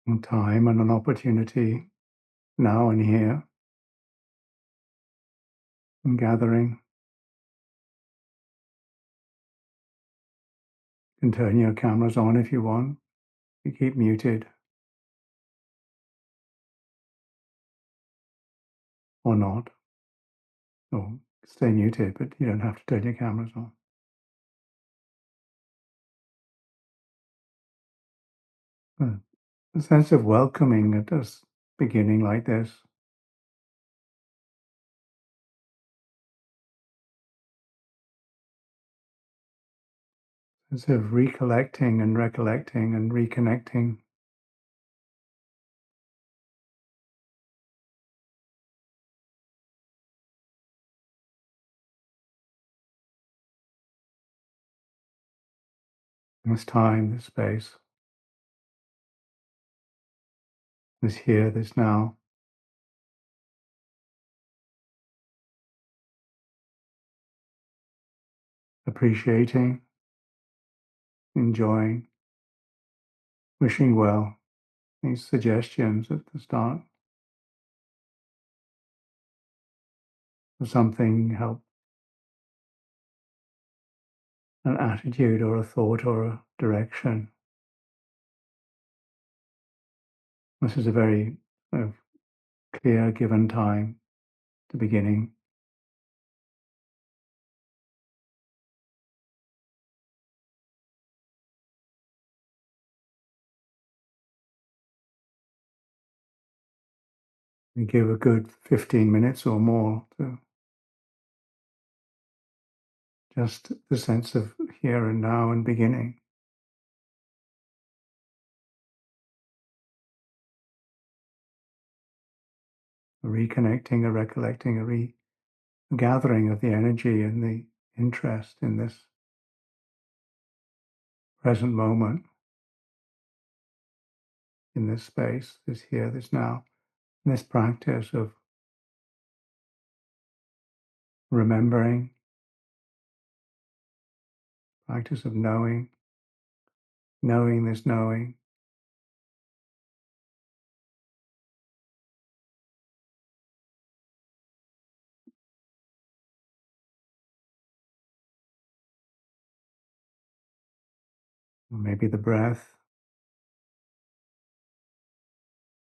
and time and an opportunity now and here, and gathering. You can turn your cameras on if you want. You keep muted or not, or stay muted, but you don't have to turn your cameras on. A sense of welcoming at this beginning like this, sense of recollecting and recollecting and reconnecting. This time, this space, this here, this now. Appreciating, enjoying, wishing well. These suggestions at the start of something help an attitude or a thought or a direction. This is a very clear given time, the beginning. We give a good 15 minutes or more to just the sense of here and now and beginning. A reconnecting, a recollecting, a gathering of the energy and the interest in this present moment, in this space, this here, this now, in this practice of remembering, practice of knowing, knowing this knowing. Maybe the breath,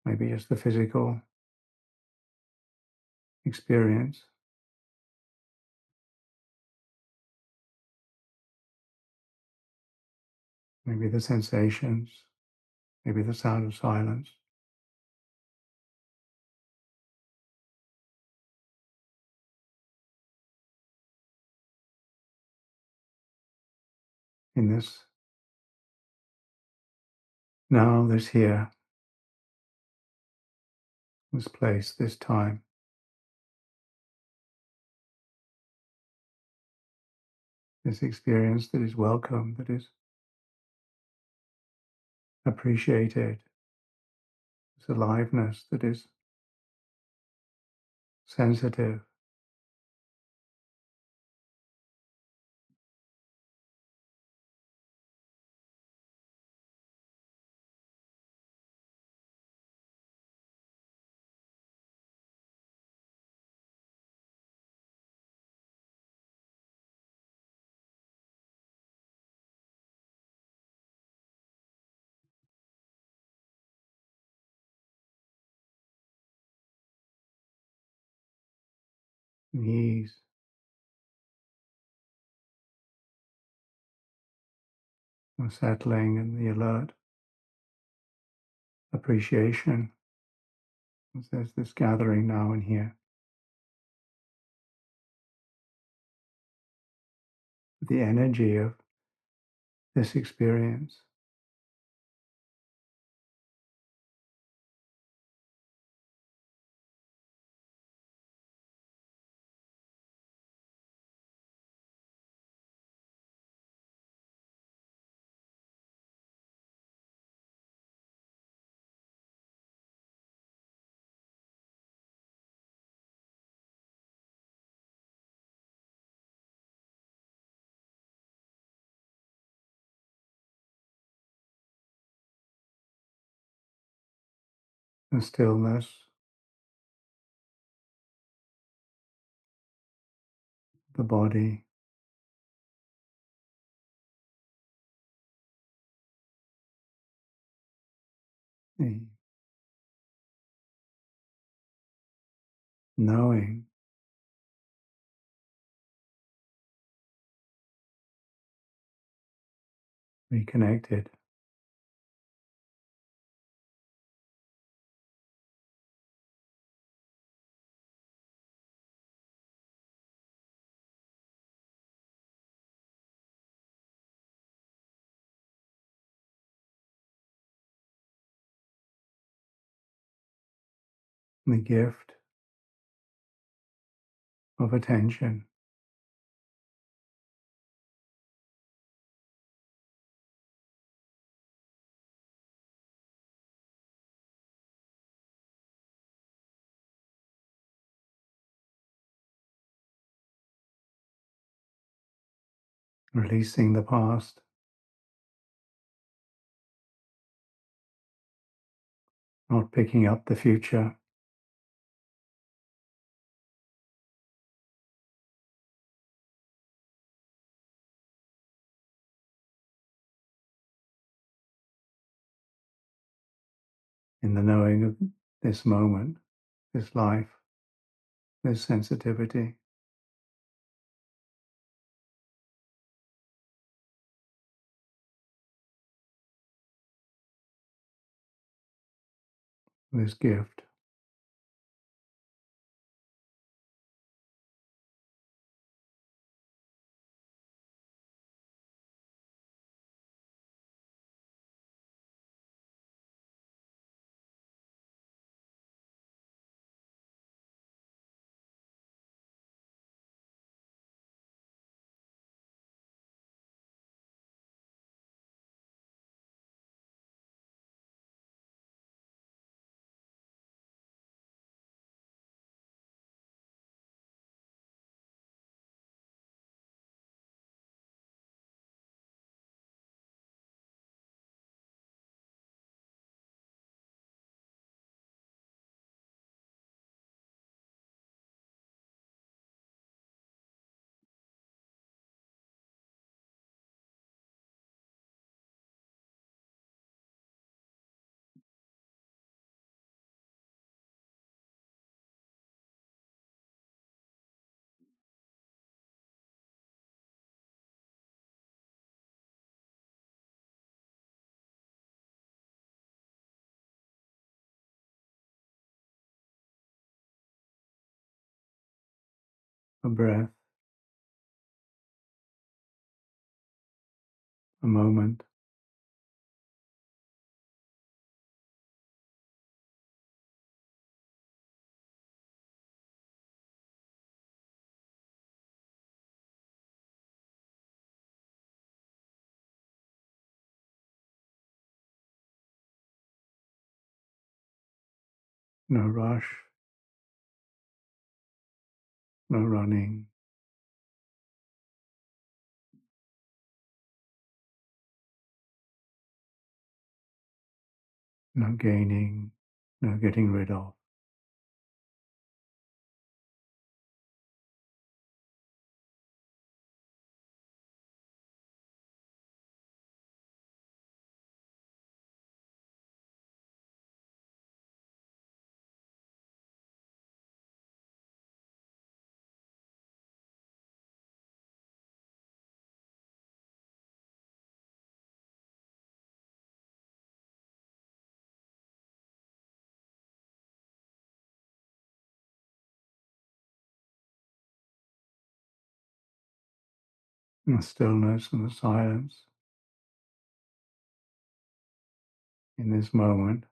maybe just the physical experience, maybe the sensations, maybe the sound of silence. In this now, this here, this place, this time. This experience that is welcome, that is appreciated, this aliveness that is sensitive. Ease, the settling and the alert appreciation. As there's this gathering now and here. The energy of this experience. the stillness, the body, the knowing, reconnected, the gift of attention, releasing the past, not picking up the future, in the knowing of this moment, this life, this sensitivity, this gift. A breath, a moment, no rush, no running, no gaining, no getting rid of. And the stillness and the silence in this moment,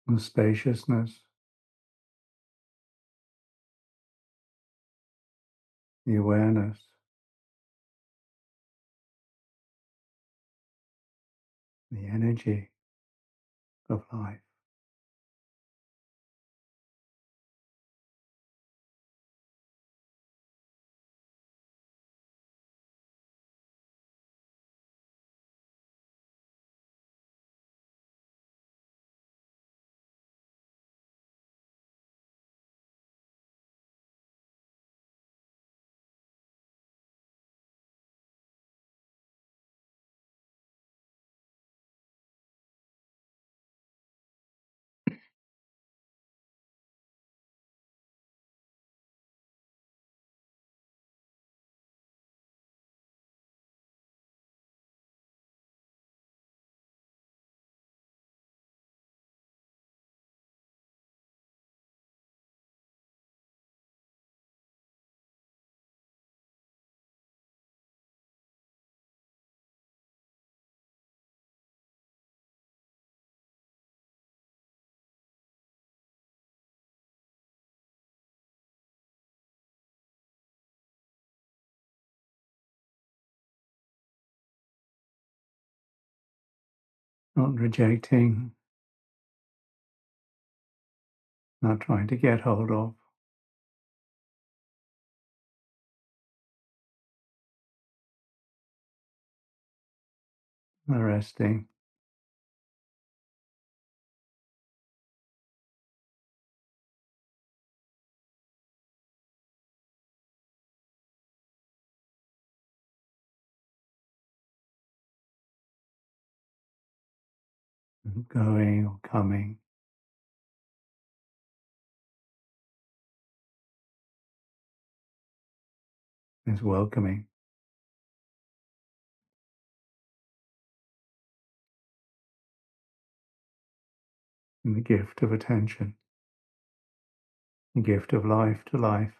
the spaciousness, the awareness, the energy of life. not rejecting, not trying to get hold of, resting, going or coming, is welcoming, and the gift of attention, the gift of life to life,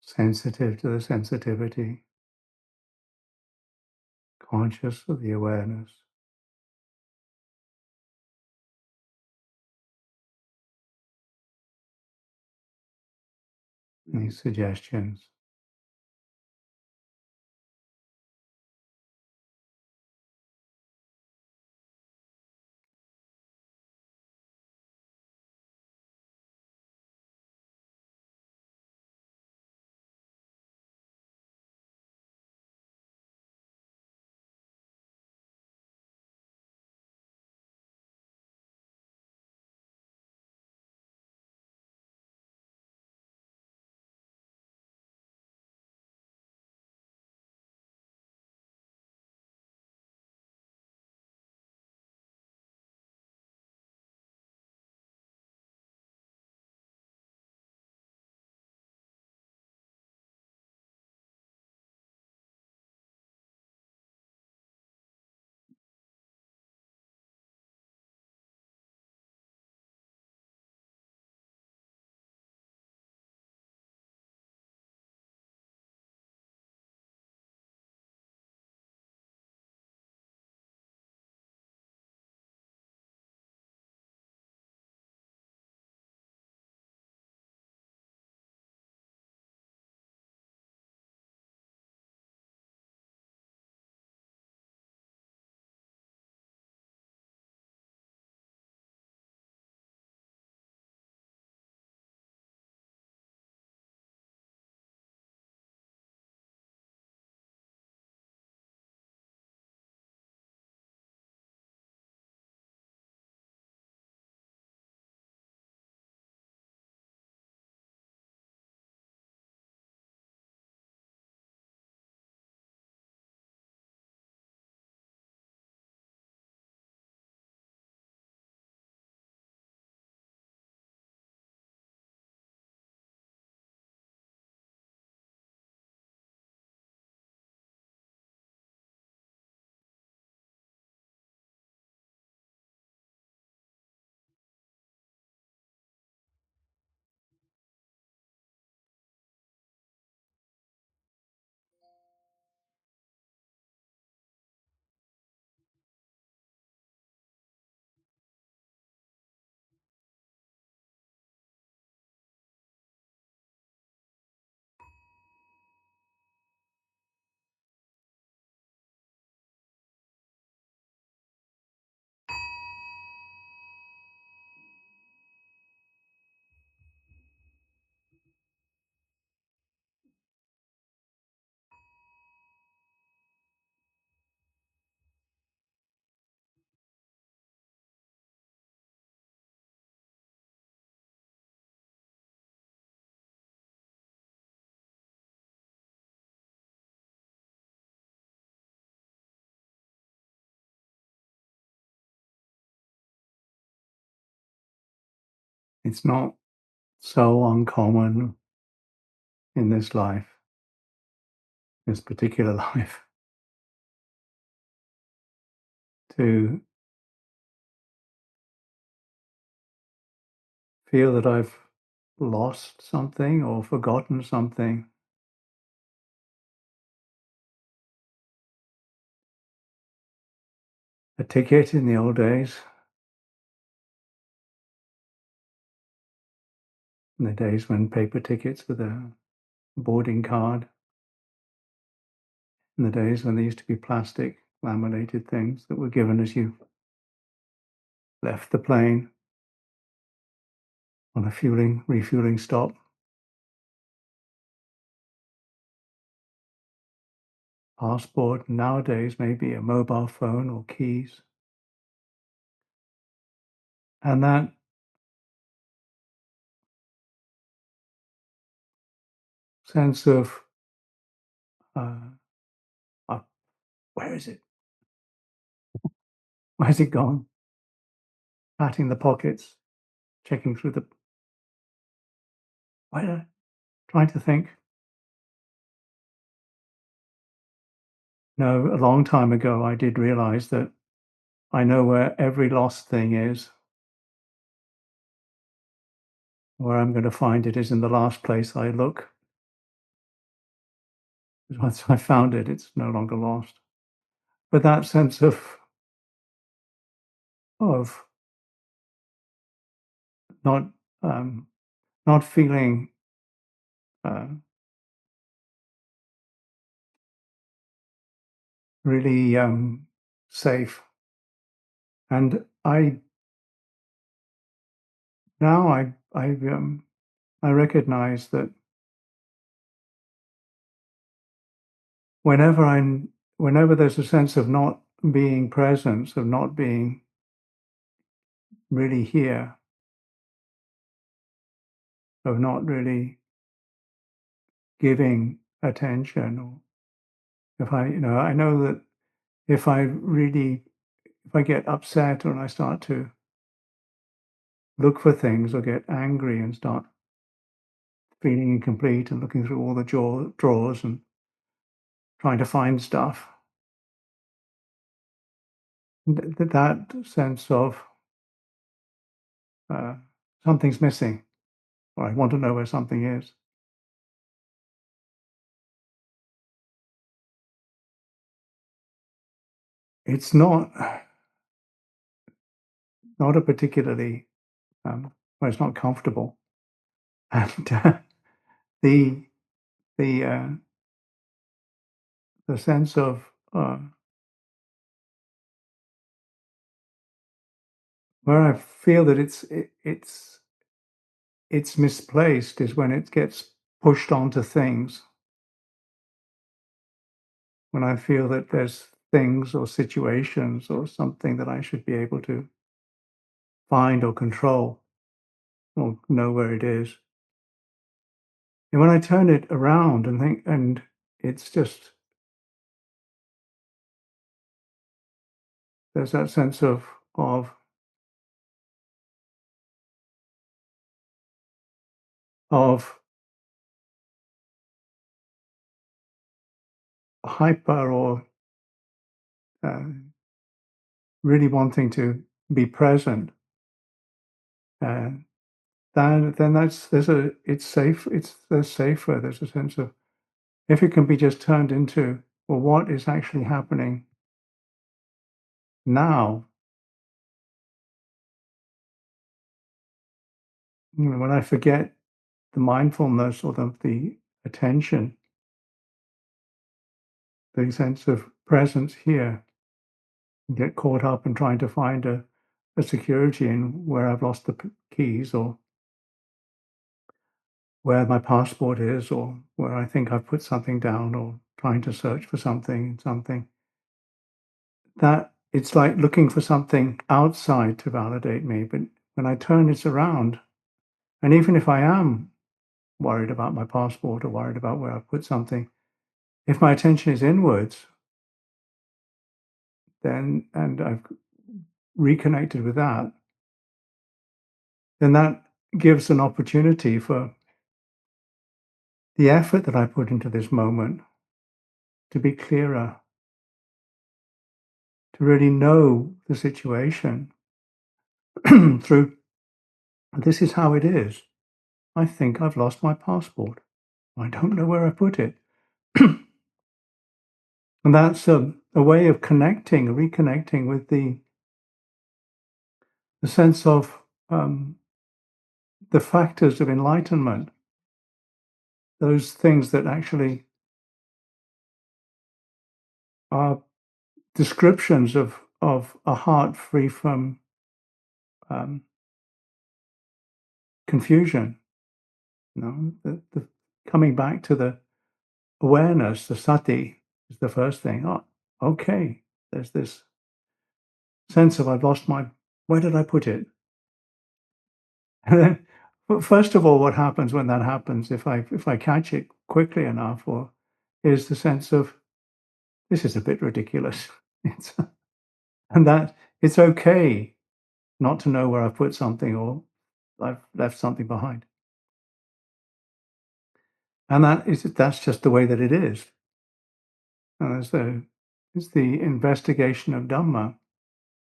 sensitive to the sensitivity, conscious of the awareness. These suggestions. It's not so uncommon in this life, this particular life, to feel that I've lost something or forgotten something. A ticket in the old days, in the days when paper tickets with a boarding card, in the days when there used to be plastic laminated things that were given as you left the plane on a refueling stop. Passport, nowadays maybe a mobile phone or keys. And that sense of, uh, uh, where is it? Where's it gone? Patting the pockets, checking through the, where, trying to think. No, a long time ago, I did realize that I know where every lost thing is. Where I'm going to find it is in the last place I look. Once I found it, it's no longer lost. But that sense of not um, not feeling uh, really safe, and now I recognize that whenever whenever there's a sense of not being present, of not being really here, of not really giving attention, or if I know that if I get upset or I start to look for things or get angry and start feeling incomplete and looking through all the drawers and trying to find stuff, that sense of uh, something's missing, or I want to know where something is. It's not a particularly well, it's not comfortable, and the the uh, the sense of where I feel that it's misplaced is when it gets pushed onto things. When I feel that there's things or situations or something that I should be able to find or control or know where it is. And when I turn it around and think, and it's just, there's that sense of, of hyper or uh, really wanting to be present. Uh, then it's safe, there's safer, there's a sense of, if it can be just turned into, well, what is actually happening now? When I forget the mindfulness or the attention, the sense of presence here, and get caught up in trying to find a security in where I've lost the keys or where my passport is or where I think I've put something down or trying to search for something. That it's like looking for something outside to validate me. But when I turn this around, and even if I am worried about my passport or worried about where I've put something, if my attention is inwards, then and I've reconnected with that, then that gives an opportunity for the effort that I put into this moment to be clearer, to really know the situation through this is how it is. I think I've lost my passport. I don't know where I put it. And that's a way of connecting, reconnecting with the sense of the factors of enlightenment, those things that actually are descriptions of a heart free from um, confusion. You know, the coming back to the awareness, the sati, is the first thing. Oh, okay. There's this sense of I've lost my. Where did I put it? And then, but first of all, what happens when that happens, if I catch it quickly enough, or is the sense of this is a bit ridiculous. It's, and that it's okay not to know where I've put something or I've left something behind. And that's just the way that it is. And it's the investigation of Dhamma,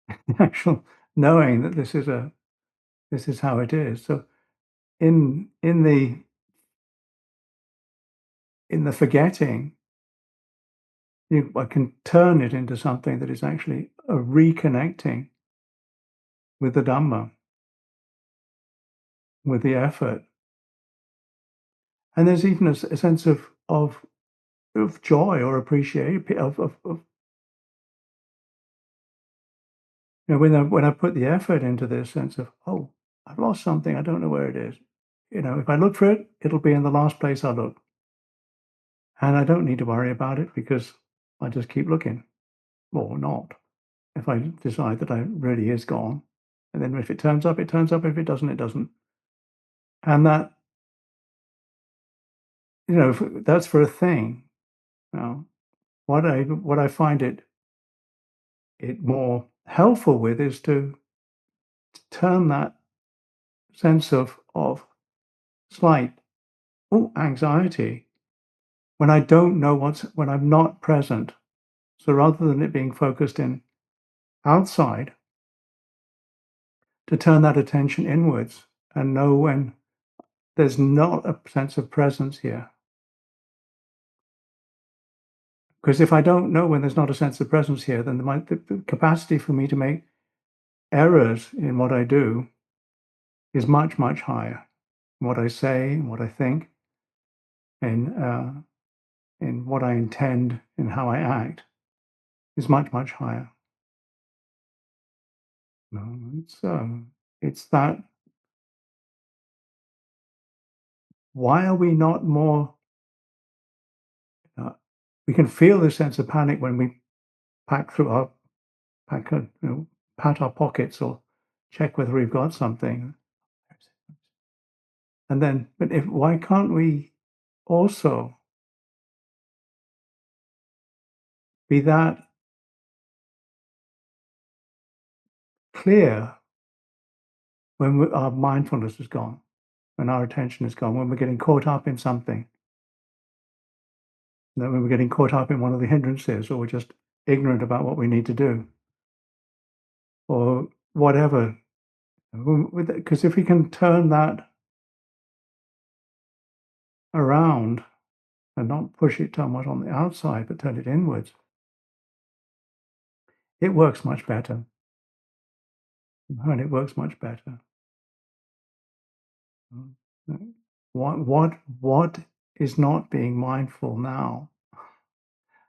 the actual knowing that this is how it is. So in the forgetting, I can turn it into something that is actually a reconnecting with the Dhamma, with the effort. And there's even a sense of joy or appreciation of when I put the effort into this sense of, oh, I've lost something, I don't know where it is. If I look for it, it'll be in the last place I look. And I don't need to worry about it because I just keep looking, or not. If I decide that it really is gone, and then if it turns up, it turns up. If it doesn't, it doesn't. And that, that's for a thing. Now, what I find it more helpful with is to turn that sense of slight anxiety when I don't know when I'm not present. So rather than it being focused in outside, to turn that attention inwards and know when there's not a sense of presence here. Because if I don't know when there's not a sense of presence here, then the capacity for me to make errors in what I do is much, much higher. What I say, what I think, in what I intend, in how I act, is much, much higher. No, it's that. Why are we not more? Uh, we can feel the sense of panic when we pack through our pack, pat our pockets or check whether we've got something, and then, but if why can't we also be that clear when our mindfulness is gone, when our attention is gone, when we're getting caught up in something, when we're getting caught up in one of the hindrances, or we're just ignorant about what we need to do, or whatever. Because if we can turn that around and not push it too much on the outside, but turn it inwards, it works much better. And it works much better. What is not being mindful now?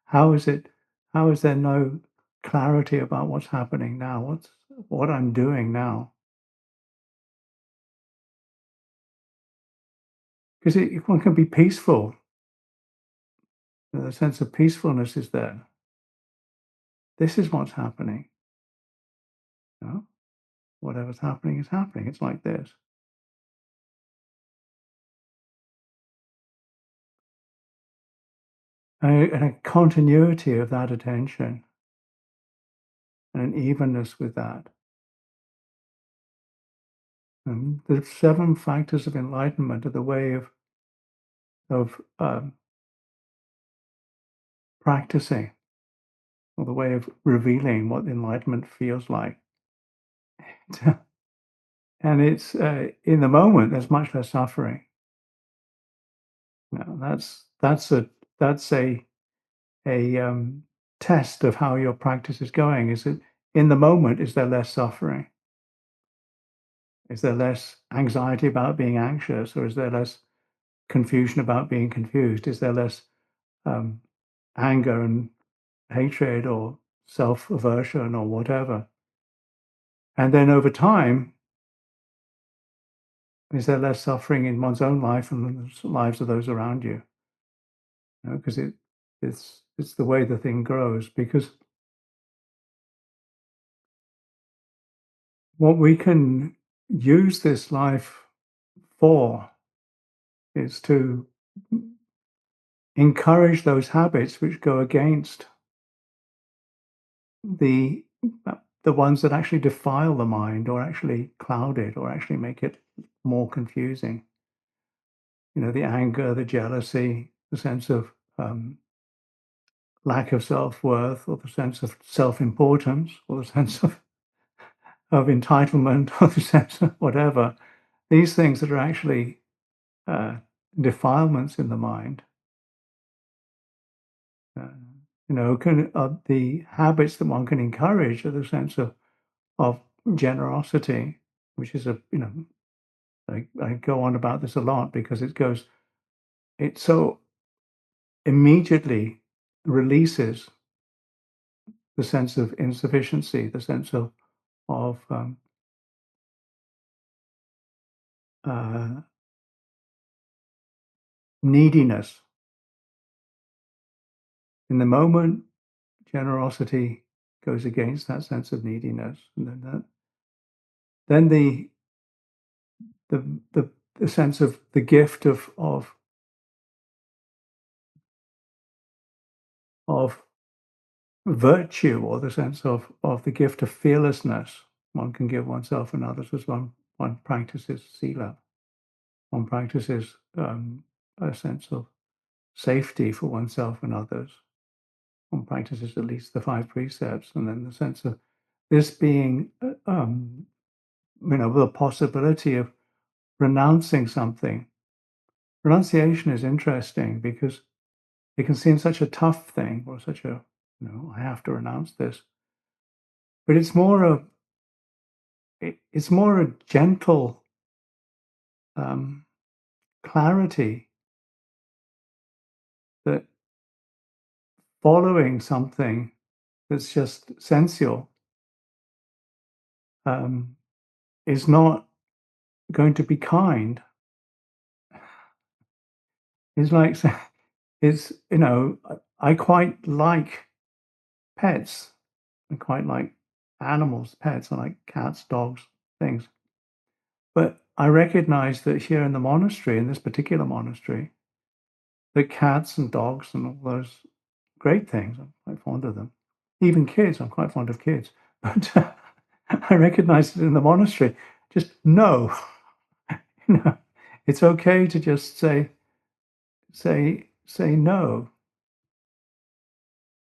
How is it? How is there no clarity about what's happening now? What I'm doing now? Because one can be peaceful. The sense of peacefulness is there. This is what's happening. You know? Whatever's happening is happening. It's like this. And a continuity of that attention and an evenness with that. And the 7 factors of enlightenment are the way of practicing, or the way of revealing what enlightenment feels like. And it's in the moment, there's much less suffering. Now, that's a test of how your practice is going. Is it in the moment? Is there less suffering? Is there less anxiety about being anxious, or is there less confusion about being confused? Is there less um, anger and hatred or self-aversion or whatever. And then over time, is there less suffering in one's own life and the lives of those around you? Because it's the way the thing grows. Because what we can use this life for is to encourage those habits which go against the the ones that actually defile the mind or actually cloud it or actually make it more confusing. The anger, the jealousy, the sense of lack of self-worth, or the sense of self-importance, or the sense of entitlement, or the sense of whatever. These things that are actually uh, defilements in the mind. Uh, the habits that one can encourage are the sense of generosity, which is I go on about this a lot because it so immediately releases the sense of insufficiency, the sense of uh, neediness. In the moment, generosity goes against that sense of neediness, and then the the, the sense of the gift of virtue, or the sense of the gift of fearlessness one can give oneself and others as one practices sila. One practices a sense of safety for oneself and others. One practices at least the five precepts, and then the sense of this being, the possibility of renouncing something. Renunciation is interesting because it can seem such a tough thing, or such a, I have to renounce this. But it's more a gentle um, clarity that following something that's just sensual um, is not going to be kind. It's like, I quite like pets. I quite like animals, pets. I like cats, dogs, things. But I recognize that here in the monastery, in this particular monastery, that cats and dogs and all those great things, I'm quite fond of them. Even kids, I'm quite fond of kids. But I recognize that in the monastery, just no. you know, it's okay to just say no,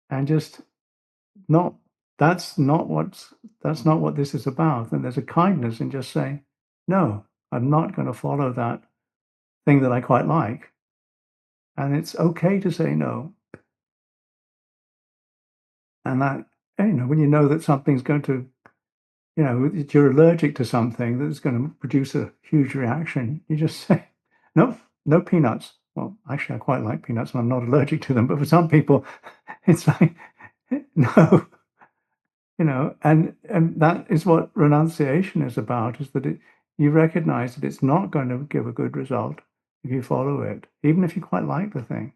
and just not. That's not what this is about. And there's a kindness in just saying, no, I'm not going to follow that thing that I quite like. And it's okay to say no. And that, when you know that something's going to, that you're allergic to something that's going to produce a huge reaction, you just say, no, no peanuts. Well, actually, I quite like peanuts and I'm not allergic to them. But for some people, it's like, no, and that is what renunciation is about, is that you recognize that it's not going to give a good result if you follow it, even if you quite like the thing.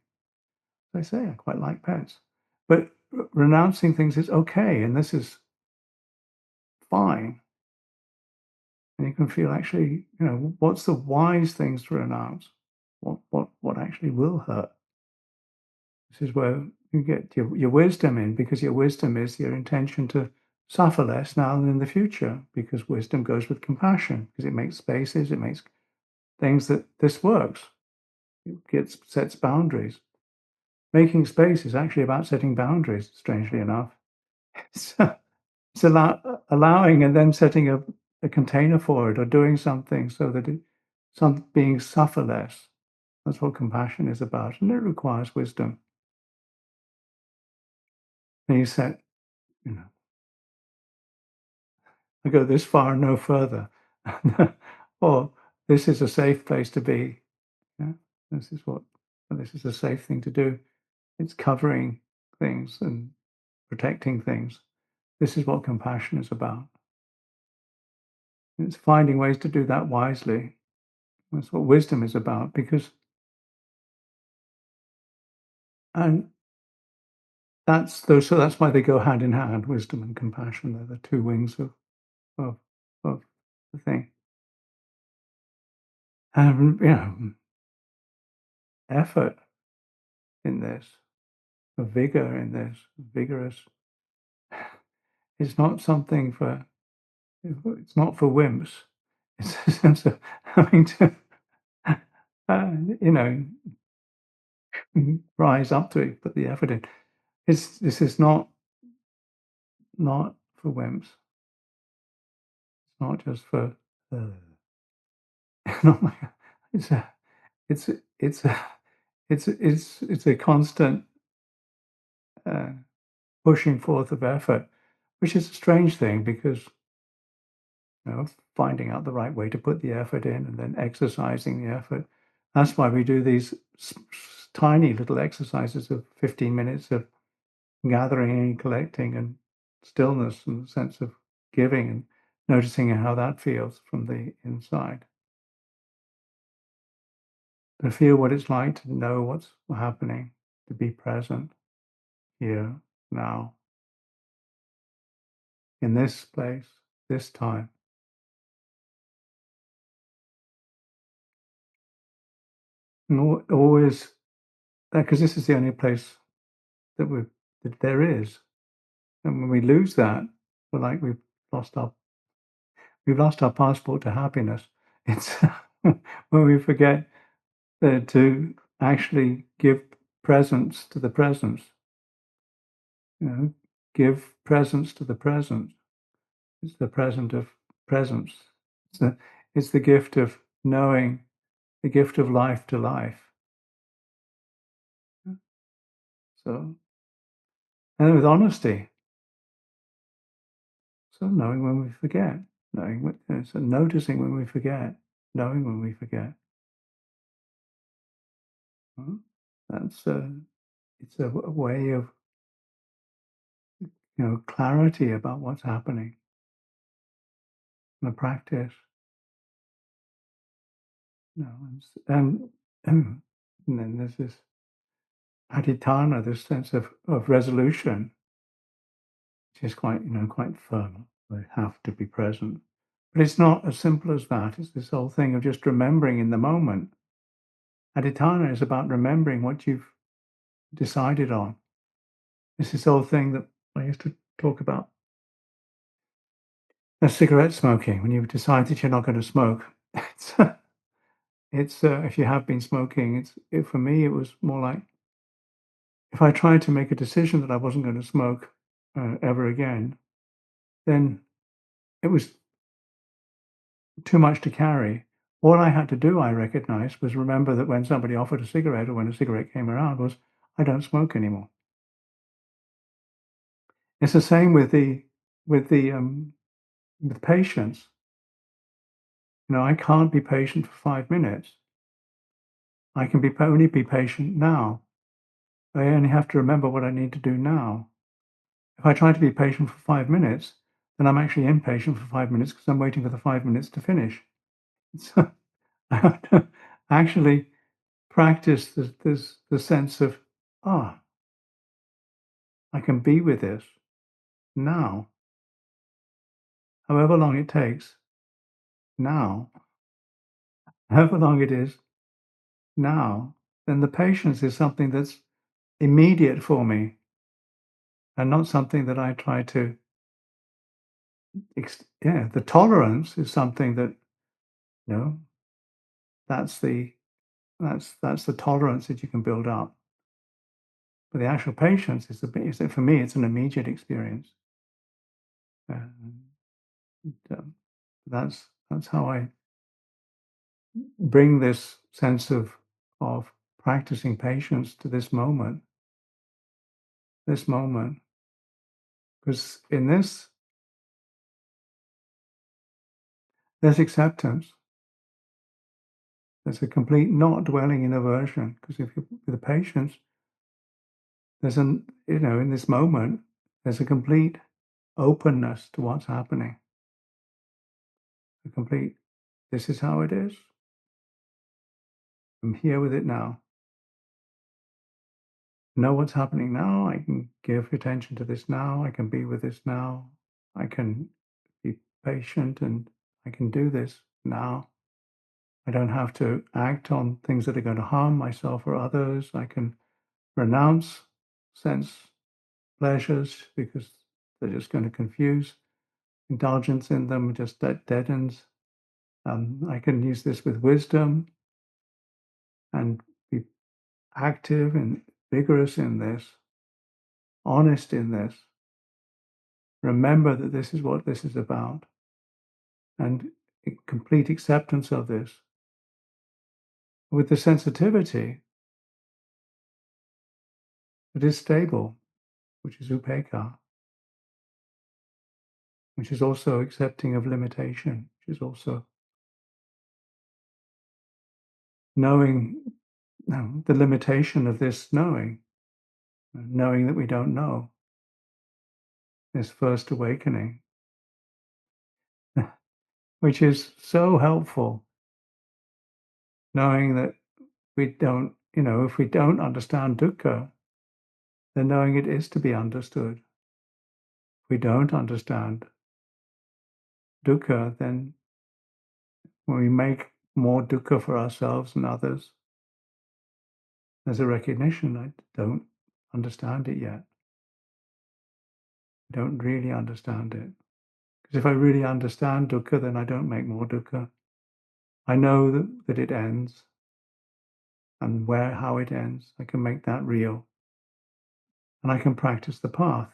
As I say, I quite like pets. But renouncing things is okay, and this is fine. And you can feel, actually, what's the wise things to renounce? What actually will hurt? This is where you get your wisdom in, because your wisdom is your intention to suffer less now and in the future, because wisdom goes with compassion, because it makes spaces, it makes things that this works. It sets boundaries. Making space is actually about setting boundaries, strangely enough. It's allowing and then setting a container for it, or doing something so that some beings suffer less. That's what compassion is about, and it requires wisdom. And you set, you know, I go this far and no further. Or this is a safe place to be. Yeah? This is a safe thing to do. It's covering things, and protecting things. This is what compassion is about. It's finding ways to do that wisely. That's what wisdom is about, because and so that's why they go hand in hand, wisdom and compassion. They're the two wings of of the thing. And effort in this, a vigor in this, vigorous. It's not something for. It's not for wimps. It's a sense of having to, uh, you know, rise up to it, put the effort in. This is not for wimps. It's not just for. Not like, it's a it's a it's a it's a constant uh, pushing forth of effort, which is a strange thing because finding out the right way to put the effort in and then exercising the effort. That's why we do these tiny little exercises of 15 minutes of gathering and collecting and stillness and the sense of giving and noticing how that feels from the inside. To feel what it's like to know what's happening, to be present here, now, in this place, this time. And always, because this is the only place that that there is. And when we lose that, we're like lost our we've lost our passport to happiness. It's when we forget to actually give presence to the presence. Give presence to the present. It's the present of presence. It's it's the gift of knowing, the gift of life to life. So, and with honesty. So knowing when we forget, knowing so noticing when we forget, knowing when we forget. Mm. That's it's a way of clarity about what's happening in the practice. And and then there's this adhitthana, this sense of resolution, which is quite quite firm. We have to be present, but it's not as simple as that. It's this whole thing of just remembering in the moment. Adhitthana is about remembering what you've decided on. It's this whole thing that I used to talk about. Cigarette smoking, when you decide that you're not going to smoke, it's, if you have been smoking, for me, it was more like if I tried to make a decision that I wasn't going to smoke ever again, then it was too much to carry. All I had to do, I recognized, was remember that when somebody offered a cigarette or when a cigarette came around, was I don't smoke anymore. It's the same with with patience. I can't be patient for 5 minutes. I can only be patient now. I only have to remember what I need to do now. If I try to be patient for 5 minutes, then I'm actually impatient for 5 minutes because I'm waiting for the 5 minutes to finish. So I have to actually practice the sense of, ah, I can be with this now, however long it takes, now, however long it is, now. Then the patience is something that's immediate for me and not something that I try to the tolerance is something that, you know, that's the that's the tolerance that you can build up. But the actual patience for me, it's an immediate experience. And, that's how I bring this sense of practicing patience to this moment, because in this there's acceptance. There's a complete not dwelling in aversion. Because if you with the patience, there's in this moment, There's a complete openness to what's happening. A complete, this is how it is. I'm here with it now. Know what's happening now. I can give attention to this now. I can be with this now. I can be patient and I can do this now. I don't have to act on things that are going to harm myself or others. I can renounce sense pleasures because they're just going to confuse. Indulgence in them just deadens. I can use this with wisdom and be active and vigorous in this, honest in this. Remember that this is what this is about, and complete acceptance of this. With the sensitivity that is stable, which is upekkha, which is also accepting of limitation, which is also knowing the limitation of this knowing that we don't know, this first awakening, which is so helpful, knowing that we don't, if we don't understand dukkha, then knowing it is to be understood. If we don't understand dukkha, then when we make more dukkha for ourselves and others, there's a recognition I don't understand it yet. I don't really understand it. Because if I really understand dukkha, then I don't make more dukkha. I know that it ends and how it ends. I can make that real. And I can practice the path.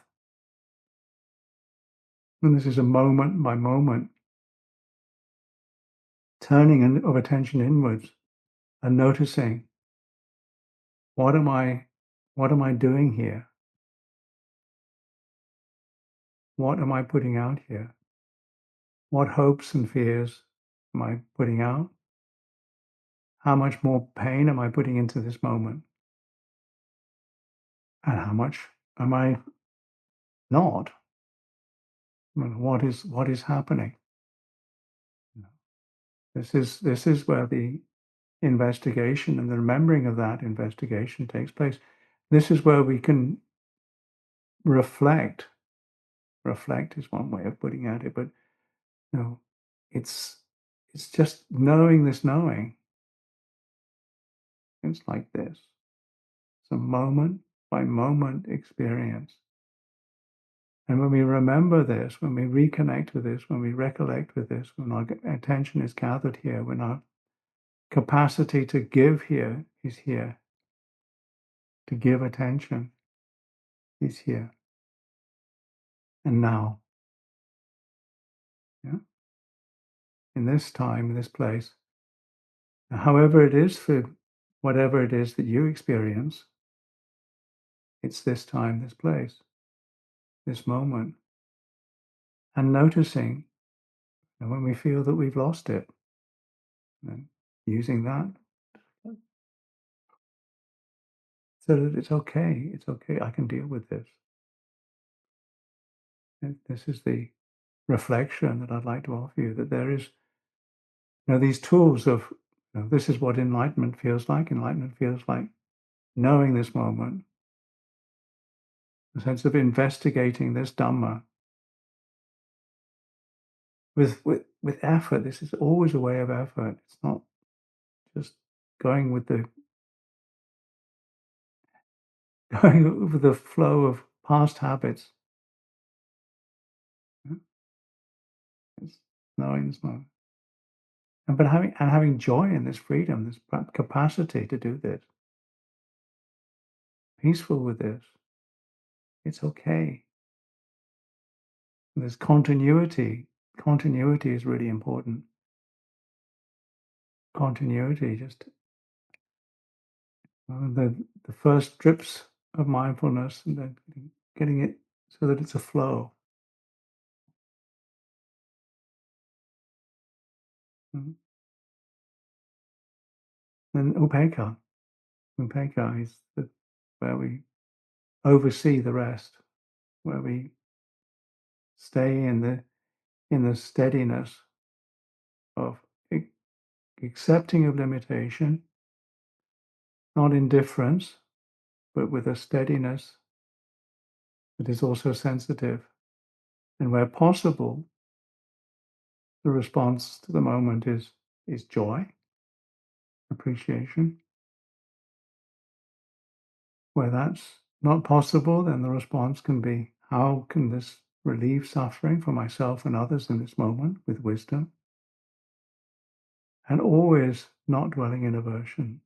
And this is a moment by moment turning of attention inwards and noticing what am I doing here? What am I putting out here? What hopes and fears am I putting out? How much more pain am I putting into this moment? And how much am I not? What is happening? This is where the investigation and the remembering of that investigation takes place. This is where we can reflect. Reflect is one way of putting it, but it's just knowing this knowing. It's like this. It's a moment by moment experience. And when we remember this, when we reconnect with this, when we recollect with this, when our attention is gathered here, when our capacity to give here is here, to give attention is here and now. Yeah? In this time, in this place, however it is for whatever it is that you experience, it's this time, this place, this moment. And noticing when we feel that we've lost it, and using that so that it's okay, I can deal with this. And this is the reflection that I'd like to offer you, that there is these tools of, this is what enlightenment feels like. Enlightenment feels like knowing this moment, the sense of investigating this Dhamma with effort. This is always a way of effort. It's not just going with the going with the flow of past habits. It's knowing this moment. But having joy in this freedom, this capacity to do this, peaceful with this, it's okay. There's continuity. Continuity is really important. Continuity, just the first drips of mindfulness, and then getting it so that it's a flow. Mhm. And upekkha is where we oversee the rest. where we stay in the steadiness of accepting of limitation, not indifference, but with a steadiness that is also sensitive. And where possible, the response to the moment is joy, appreciation. Where that's not possible, then the response can be, how can this relieve suffering for myself and others in this moment with wisdom? And always not dwelling in aversion,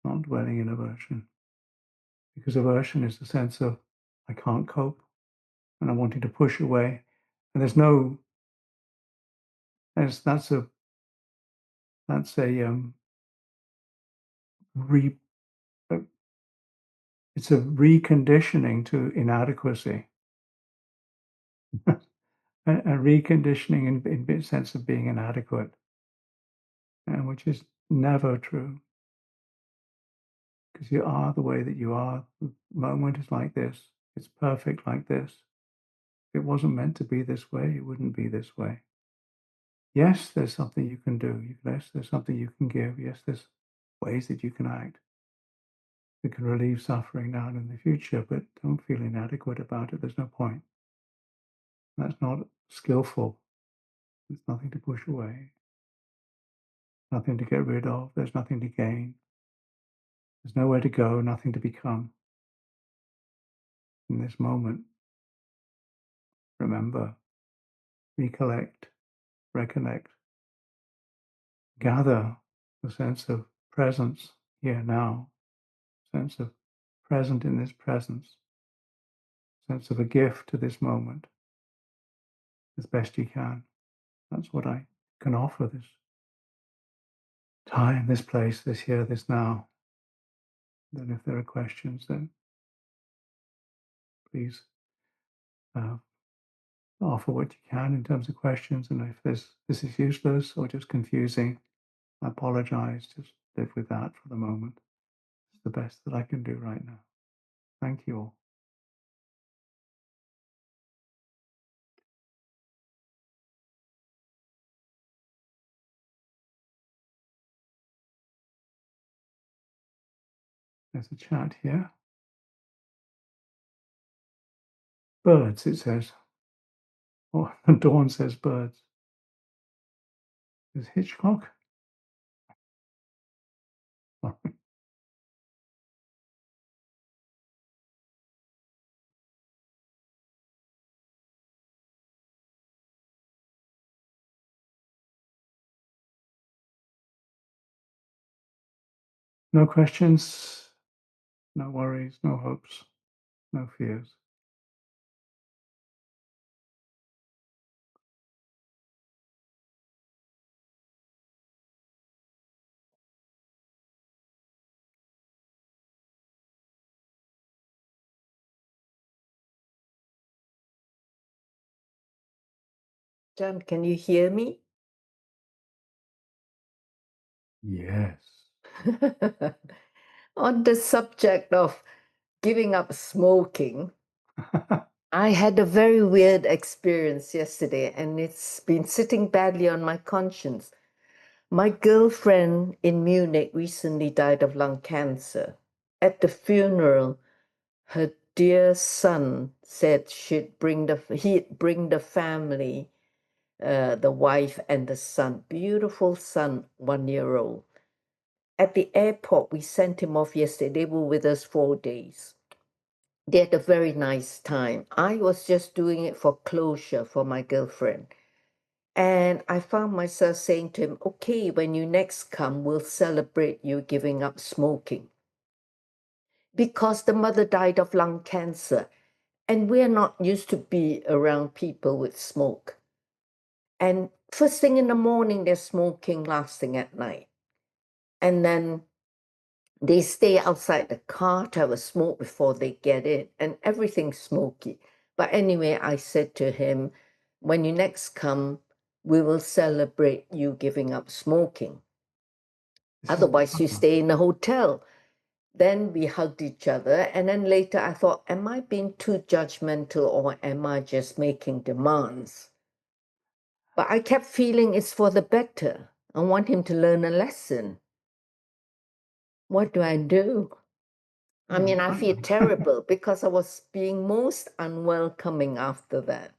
not dwelling in aversion. Because aversion is the sense of, I can't cope, and I'm wanting to push away. And that's a re, it's a reconditioning to inadequacy, a reconditioning in the sense of being inadequate, and which is never true. Because you are the way that you are. The moment is like this. It's perfect like this. If it wasn't meant to be this way, it wouldn't be this way. Yes, there's something you can do. Yes, there's something you can give. Yes, there's ways that you can act that can relieve suffering now and in the future, but don't feel inadequate about it. There's no point. That's not skillful. There's nothing to push away, nothing to get rid of. There's nothing to gain. There's nowhere to go, nothing to become. In this moment, remember, recollect, recollect, gather the sense of presence here now, sense of present in this presence, sense of a gift to this moment as best you can. That's what I can offer this time, this place, this here, this now. Then if there are questions, then please offer what you can in terms of questions. And if this is useless or just confusing, I apologize. Just live with that for the moment. It's the best that I can do right now. Thank you all. There's a chat here. Birds, it says. Oh, Dawn says birds. Is Hitchcock? No questions, no worries, no hopes, no fears. John, can you hear me? Yes. On the subject of giving up smoking, I had a very weird experience yesterday, and it's been sitting badly on my conscience. My girlfriend in Munich recently died of lung cancer. At the funeral, her dear son said he'd bring the family, the wife and the son, beautiful son, 1 year old. At the airport, we sent him off yesterday. They were with us 4 days. They had a very nice time. I was just doing it for closure for my girlfriend. And I found myself saying to him, okay, when you next come, we'll celebrate you giving up smoking. Because the mother died of lung cancer, and we're not used to be around people with smoke. And first thing in the morning, they're smoking, last thing at night. And then they stay outside the car to have a smoke before they get in, and everything's smoky. But anyway, I said to him, when you next come, we will celebrate you giving up smoking. Otherwise, you stay in a hotel. Then we hugged each other. And then later I thought, am I being too judgmental or am I just making demands? But I kept feeling it's for the better. I want him to learn a lesson. What do I do? I mean, I feel terrible because I was being most unwelcoming after that.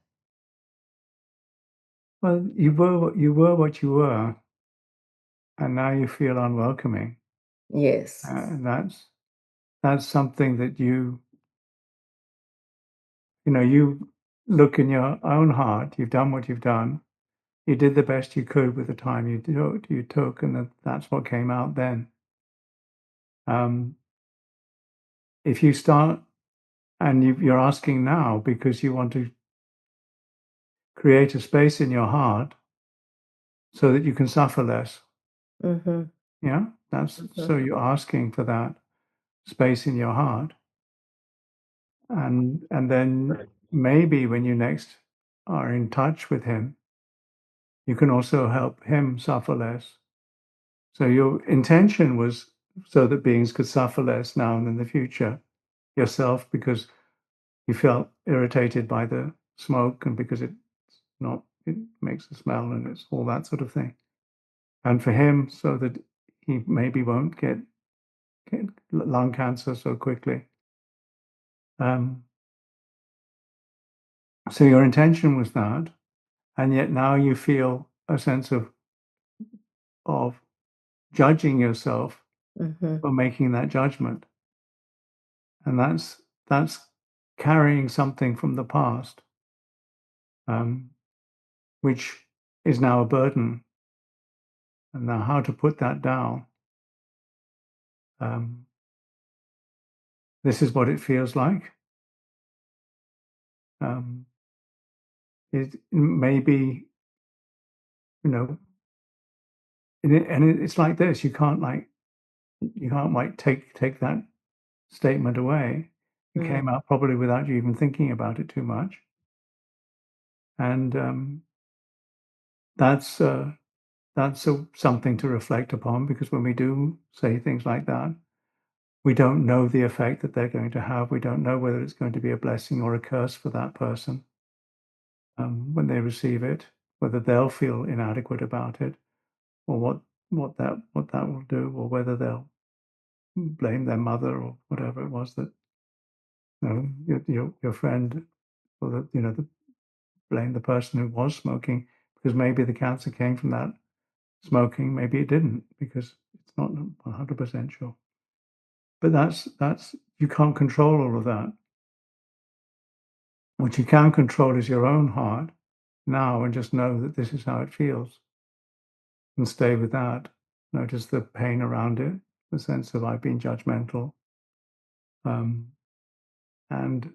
Well, you were what you were, and now you feel unwelcoming. Yes. And that's something that you look in your own heart. You've done what you've done. You did the best you could with the time you took, and that's what came out then. If you start and you're asking now because you want to create a space in your heart so that you can suffer less. Mm-hmm. Yeah, so you're asking for that space in your heart, and then maybe when you next are in touch with him, you can also help him suffer less. So your intention was so that beings could suffer less now and in the future, yourself because you felt irritated by the smoke and because it makes a smell and it's all that sort of thing. And for him, so that he maybe won't get lung cancer so quickly. Um, so your intention was that, and yet now you feel a sense of judging yourself Mm-hmm. for making that judgment, and that's carrying something from the past, um, which is now a burden. And now, how to put that down? Um, this is what it feels like. It may be, you know, it's like this. You can't take that statement away. It Mm. came out probably without you even thinking about it too much, and that's something to reflect upon, because when we do say things like that, we don't know the effect that they're going to have. We don't know whether it's going to be a blessing or a curse for that person when they receive it, whether they'll feel inadequate about it, or what that will do, or whether they'll blame their mother or whatever it was that your friend, or blame the person who was smoking, because maybe the cancer came from that smoking, maybe it didn't, because it's not 100% sure. But that's you can't control all of that. What you can control is your own heart now, and just know that this is how it feels, and stay with that. Notice the pain around it, the sense of I've been judgmental, um, and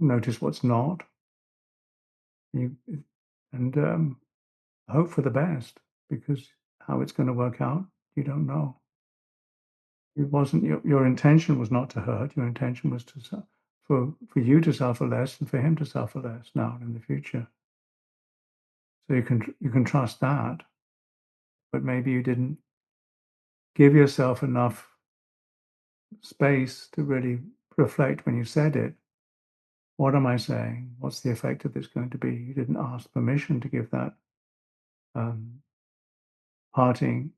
notice what's not. You and hope for the best, because how it's going to work out, you don't know. It wasn't your intention was not to hurt. Your intention was for you to suffer less and for him to suffer less now and in the future. So you can trust that, but maybe you didn't give yourself enough space to really reflect when you said it. What am I saying? What's the effect of this going to be? You didn't ask permission to give that um, parting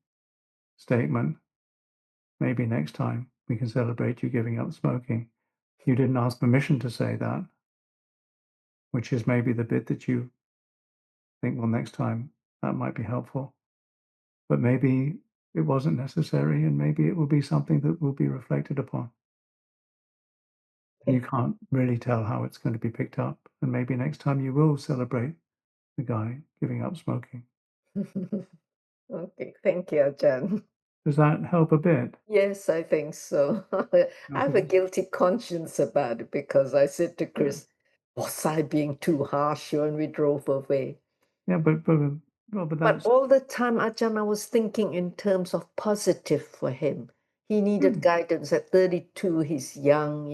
statement. Maybe next time we can celebrate you giving up smoking. You didn't ask permission to say that, which is maybe the bit that you think, well, next time that might be helpful. But maybe it wasn't necessary, and maybe it will be something that will be reflected upon. And you Okay. can't really tell how it's going to be picked up. And maybe next time you will celebrate the guy giving up smoking. Okay, thank you, Ajahn. Does that help a bit? Yes, I think so. I Help a have a bit? guilty conscience about it because I said to Yeah. Chris, was I being too harsh when we drove away? Yeah, but But that's all the time, Ajahn, I was thinking in terms of positive for him. He needed mm, guidance at 32. He's young.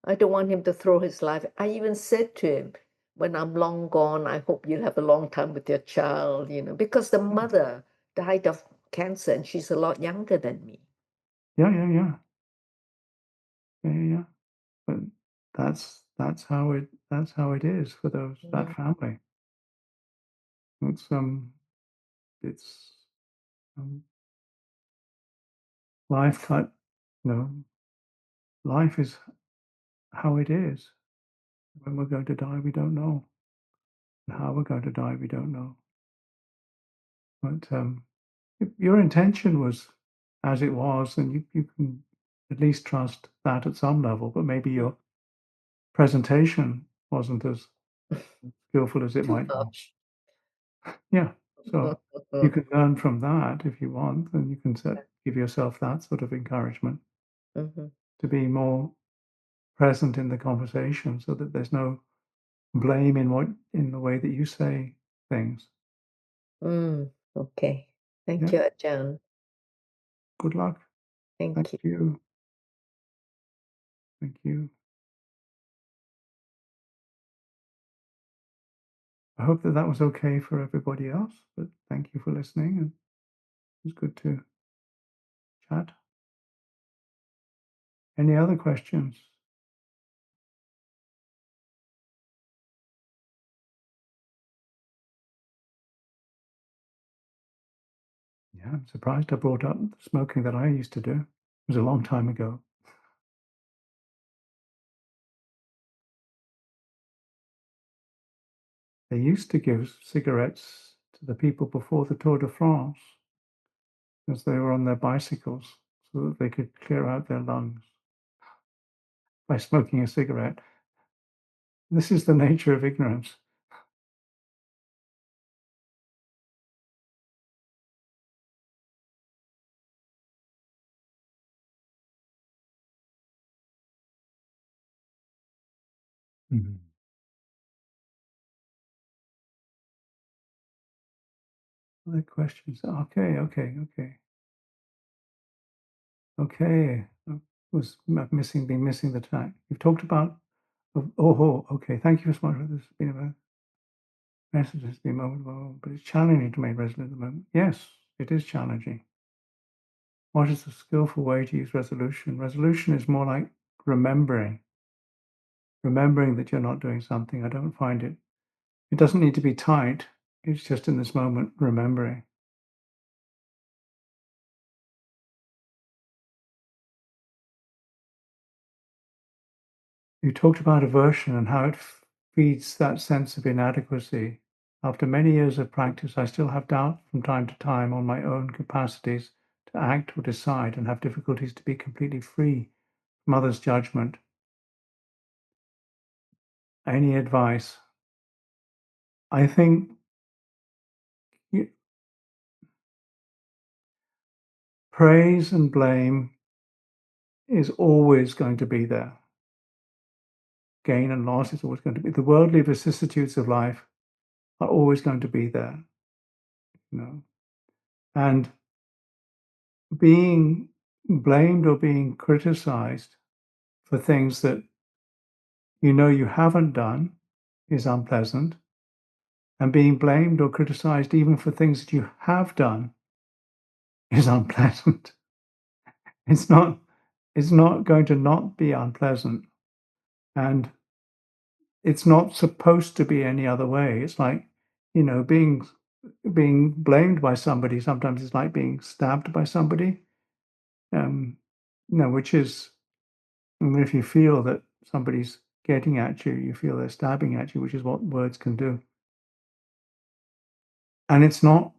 I don't want him to throw his life. I even said to him, when I'm long gone, I hope you'll have a long time with your child, because the yeah, mother died of cancer and she's a lot younger than me. yeah, yeah, yeah. Yeah. But that's how it is for that family. It's it's um, life. Life is how it is. When we're going to die, we don't know. And how we're going to die, we don't know. But if your intention was as it was, then you can at least trust that at some level. But maybe your presentation wasn't as skillful as it Too might be. much. Yeah. So you can learn from that if you want, and you can give yourself that sort of encouragement Mhm. to be more present in the conversation, so that there's no blame in the way that you say things. Okay. Thank Yeah. you, Ajahn. Good luck. Thank Thank you. you. Thank you. I hope that was okay for everybody else. But thank you for listening, and it was good to chat. Any other questions? Yeah, I'm surprised I brought up the smoking that I used to do. It was a long time ago. They used to give cigarettes to the people before the Tour de France as they were on their bicycles so that they could clear out their lungs by smoking a cigarette. This is the nature of ignorance. Mhm. Other questions? Okay, okay, okay. Okay. I was been missing the track. You've talked about, okay. Thank you so much. This has been a message has been moment, but it's challenging to make resolution at the moment. Yes, it is challenging. What is the skillful way to use resolution? Resolution is more like remembering that you're not doing something. I don't find it. It doesn't need to be tight. It's just in this moment, remembering. You talked about aversion and how it feeds that sense of inadequacy. After many years of practice, I still have doubt from time to time on my own capacities to act or decide, and have difficulties to be completely free from others' judgment. Any advice? I think you, praise and blame is always going to be there. Gain and loss is always going to be. The worldly vicissitudes of life are always going to be there. You know, and being blamed or being criticized for things that you know you haven't done is unpleasant, and being blamed or criticized even for things that you have done is unpleasant. It's not going to not be unpleasant, and it's not supposed to be any other way. It's like, being blamed by somebody sometimes is like being stabbed by somebody. Which is, I mean, if you feel that somebody's getting at you, you feel they're stabbing at you, which is what words can do. And it's not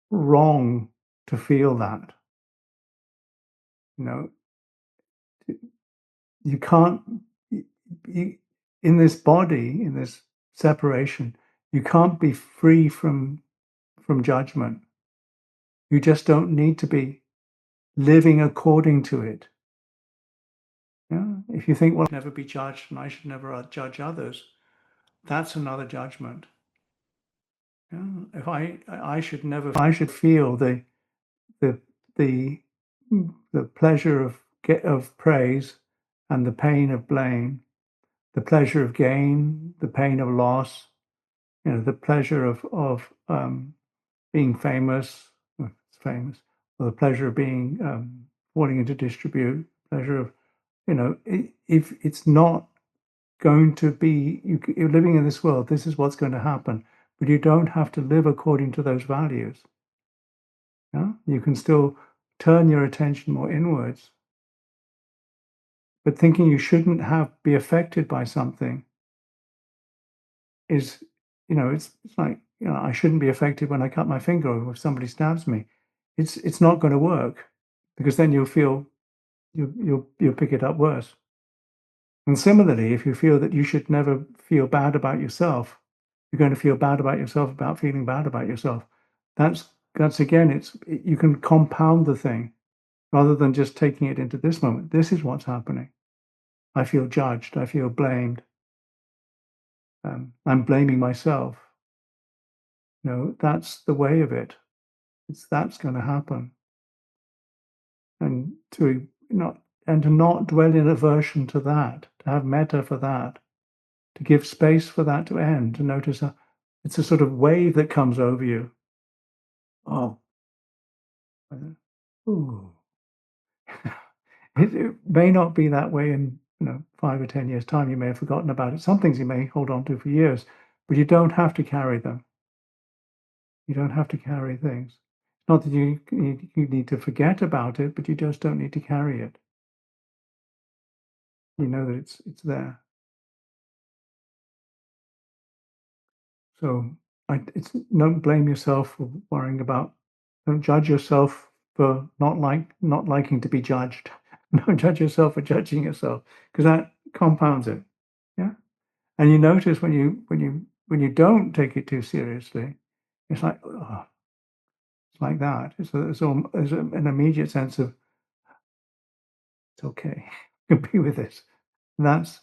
wrong to feel that. You know, you can't, you, in this body, in this separation, you can't be free from judgment. You just don't need to be living according to it. Yeah? If you think, well, I should never be judged and I should never judge others, that's another judgment. Yeah? If I should never, I should feel the the the pleasure of praise and the pain of blame, the pleasure of gain, the pain of loss, the pleasure of being famous, or the pleasure of being wanting to distribute, pleasure of, if it's not going to be, you're living in this world, this is what's going to happen, but you don't have to live according to those values. Yeah? You can still turn your attention more inwards, but thinking you shouldn't be affected by something is, it's like, I shouldn't be affected when I cut my finger or if somebody stabs me. It's not going to work, because then you'll feel you'll pick it up worse. And similarly, if you feel that you should never feel bad about yourself, you're going to feel bad about yourself about feeling bad about yourself. That's again, you can compound the thing rather than just taking it into this moment. This is what's happening. I feel judged. I feel blamed. I'm blaming myself. That's the way of it. That's going to happen. And to not dwell in aversion to that, to have metta for that, to give space for that to end, to notice it's a sort of wave that comes over you. Oh, ooh. It may not be that way in 5 or 10 years' time. You may have forgotten about it. Some things you may hold on to for years, but you don't have to carry them. You don't have to carry things. Not that you need to forget about it, but you just don't need to carry it. You know that it's there. So don't blame yourself for worrying about. Don't judge yourself for not liking to be judged. Don't judge yourself for judging yourself, because that compounds it. Yeah, and you notice when you don't take it too seriously, it's like, oh, it's like that. There's an immediate sense of it's okay. I can be with this. And that's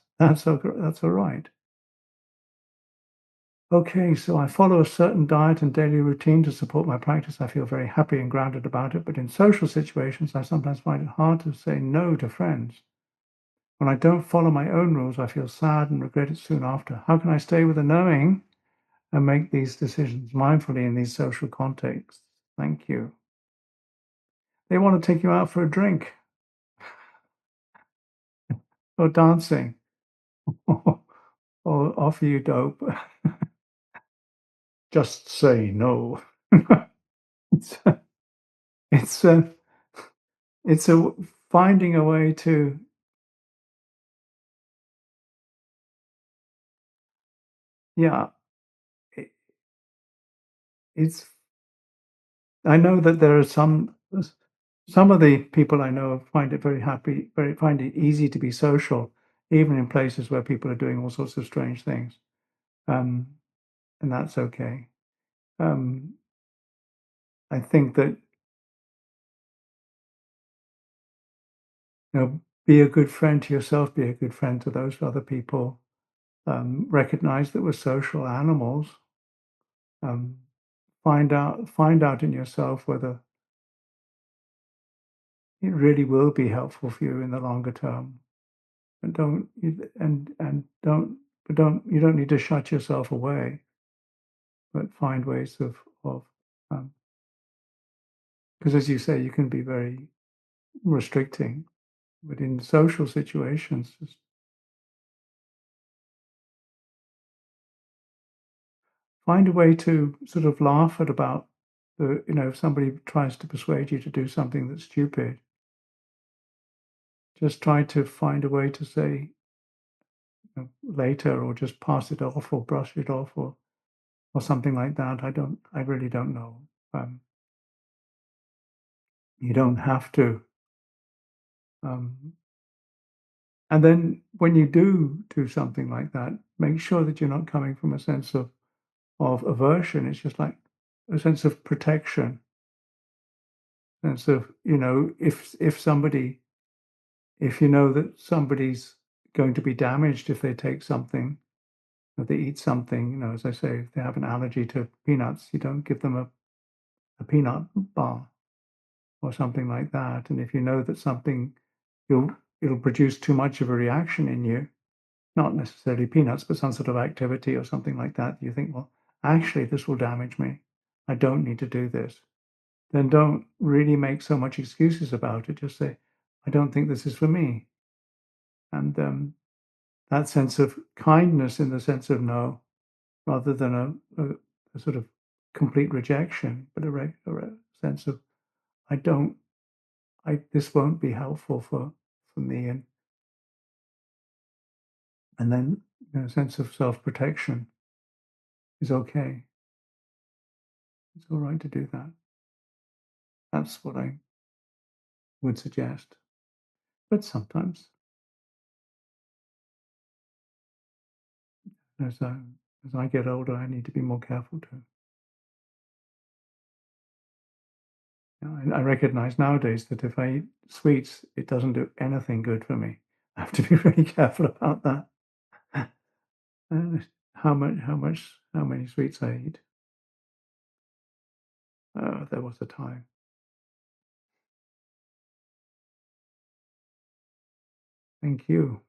all right. Okay, so I follow a certain diet and daily routine to support my practice. I feel very happy and grounded about it, but in social situations, I sometimes find it hard to say no to friends. When I don't follow my own rules, I feel sad and regret it soon after. How can I stay with the knowing and make these decisions mindfully in these social contexts? Thank you. They want to take you out for a drink or dancing or offer you dope. Just say no. it's it's a it's a finding a way to, yeah, it, it's I know that there are some of the people I know find it very happy, find it easy to be social, even in places where people are doing all sorts of strange things, um, and that's okay. Um, I think that, be a good friend to yourself, be a good friend to those other people. Recognize that we're social animals. Um, find out in yourself whether it really will be helpful for you in the longer term. And you don't need to shut yourself away, but find ways of because, as you say, you can be very restricting, but in social situations, just find a way to sort of laugh at about if somebody tries to persuade you to do something that's stupid, just try to find a way to say, later, or just pass it off or brush it off, or something like that. I really don't know. You don't have to. Um, and then when you do something like that, make sure that you're not coming from a sense of aversion. It's just like a sense of protection, sense of, if you know that somebody's going to be damaged if they take something, if they eat something, as I say, if they have an allergy to peanuts, you don't give them a peanut bar or something like that. And if you know that something it'll produce too much of a reaction in you, not necessarily peanuts, but some sort of activity or something like that, you think, well, actually, this will damage me. I don't need to do this. Then don't really make so much excuses about it. Just say, I don't think this is for me. And that sense of kindness in the sense of no, rather than a sort of complete rejection, but a sense of I don't, this won't be helpful for me, and then a sense of self-protection is okay. It's all right to do that. That's what I would suggest. But sometimes, as I, as I get older, I need to be more careful too. You know, I recognize nowadays that if I eat sweets, it doesn't do anything good for me. I have to be really careful about that. Uh, how many sweets I eat. There was a time. Thank you.